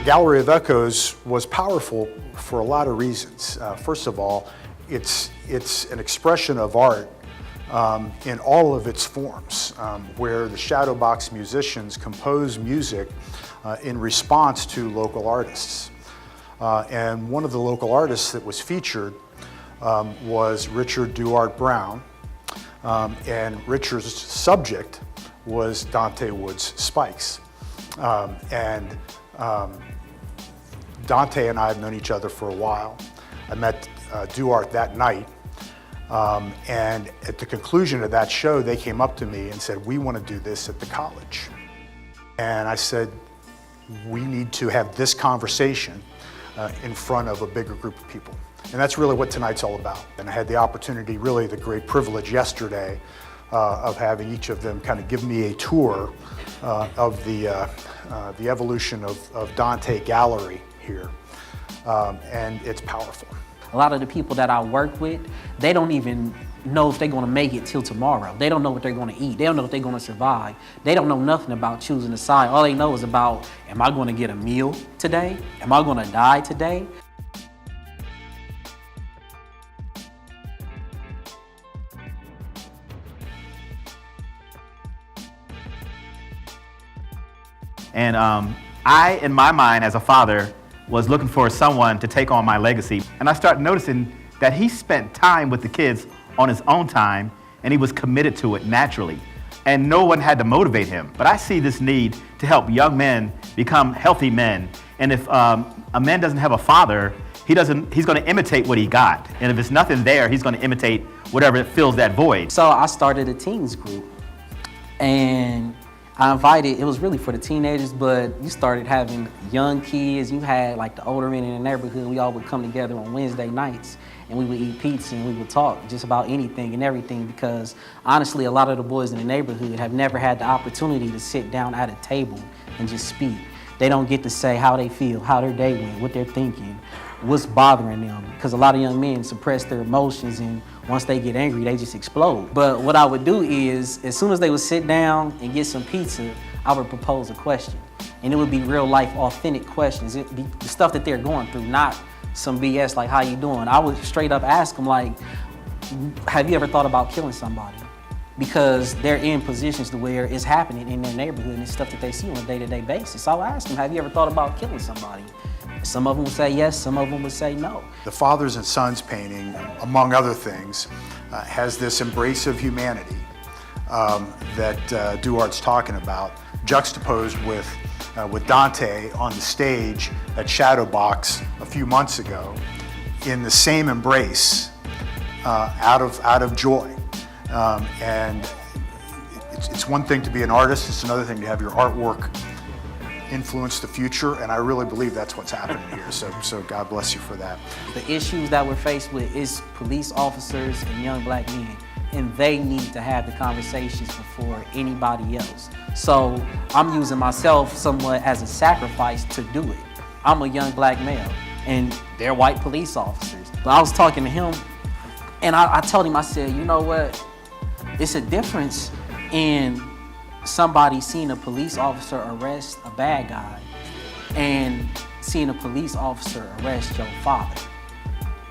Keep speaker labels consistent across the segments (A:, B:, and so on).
A: Gallery of Echoes was powerful for a lot of reasons. First of all, it's an expression of art in all of its forms, where the Shadowbox musicians compose music in response to local artists. And one of the local artists that was featured was Richard Duarte Brown, and Richard's subject was Dante Wood's Spikes. Dante and I have known each other for a while. I met Duarte that night, and at the conclusion of that show, they came up to me and said, "We want to do this at the college." And I said, "We need to have this conversation in front of a bigger group of people." And that's really what tonight's all about. And I had the opportunity, really the great privilege yesterday, of having each of them kind of give me a tour of the evolution of Dante Gallery here, and it's powerful.
B: A lot of the people that I work with, they don't even know if they're gonna make it till tomorrow. They don't know what they're gonna eat. They don't know if they're gonna survive. They don't know nothing about choosing a side. All they know is about, am I gonna get a meal today? Am I gonna die today?
C: And I, in my mind, as a father, was looking for someone to take on my legacy. And I started noticing that he spent time with the kids on his own time, and he was committed to it naturally. And no one had to motivate him. But I see this need to help young men become healthy men. And if a man doesn't have a father, he's gonna imitate what he got. And if it's nothing there, he's gonna imitate whatever fills that void.
B: So I started a teens group, and I invited, it was really for the teenagers, but you started having young kids, you had like the older men in the neighborhood, we all would come together on Wednesday nights and we would eat pizza and we would talk just about anything and everything, because honestly, a lot of the boys in the neighborhood have never had the opportunity to sit down at a table and just speak. They don't get to say how they feel, how their day went, what they're thinking, what's bothering them, because a lot of young men suppress their emotions, and once they get angry, they just explode. But what I would do is, as soon as they would sit down and get some pizza, I would propose a question. And it would be real life, authentic questions. It'd be the stuff that they're going through, not some BS like, how you doing? I would straight up ask them like, have you ever thought about killing somebody? Because they're in positions to where it's happening in their neighborhood and it's stuff that they see on a day-to-day basis. So I would ask them, have you ever thought about killing somebody? Some of them would say yes, some of them would say no.
A: The Fathers and Sons painting, among other things, has this embrace of humanity that Duarte's talking about, juxtaposed with Dante on the stage at Shadowbox a few months ago, in the same embrace, out of joy. And it's one thing to be an artist, it's another thing to have your artwork influence the future, and I really believe that's what's happening here, so God bless you for that.
B: The issues that we're faced with is police officers and young black men, and they need to have the conversations before anybody else. So I'm using myself somewhat as a sacrifice to do it. I'm a young black male, and they're white police officers. But I was talking to him, and I told him, I said, you know what, it's a difference in somebody seeing a police officer arrest a bad guy and seeing a police officer arrest your father.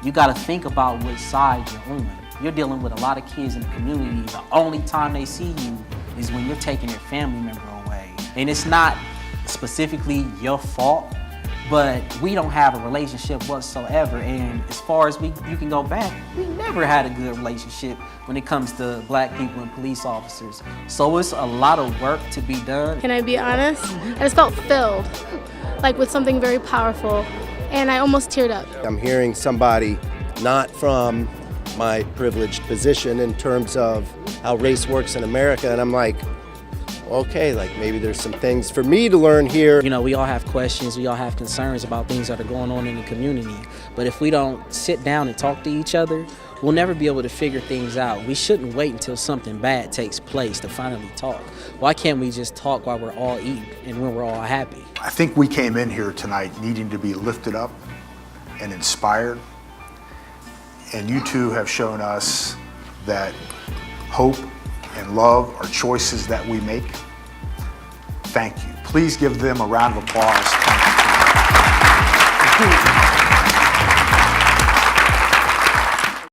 B: You gotta think about which side you're on. You're dealing with a lot of kids in the community. The only time they see you is when you're taking their family member away. And it's not specifically your fault, but we don't have a relationship whatsoever. And as far as you can go back, we never had a good relationship when it comes to black people and police officers. So it's a lot of work to be done.
D: Can I be honest? I just felt filled, like with something very powerful, and I almost teared up.
E: I'm hearing somebody not from my privileged position in terms of how race works in America, and I'm like, okay, like maybe there's some things for me to learn here.
B: You know, we all have questions, we all have concerns about things that are going on in the community. But if we don't sit down and talk to each other, we'll never be able to figure things out. We shouldn't wait until something bad takes place to finally talk. Why can't we just talk while we're all eating and when we're all happy?
A: I think we came in here tonight needing to be lifted up and inspired. And you two have shown us that hope and love are choices that we make. Thank you. Please give them a round of applause. Thank you.
B: you.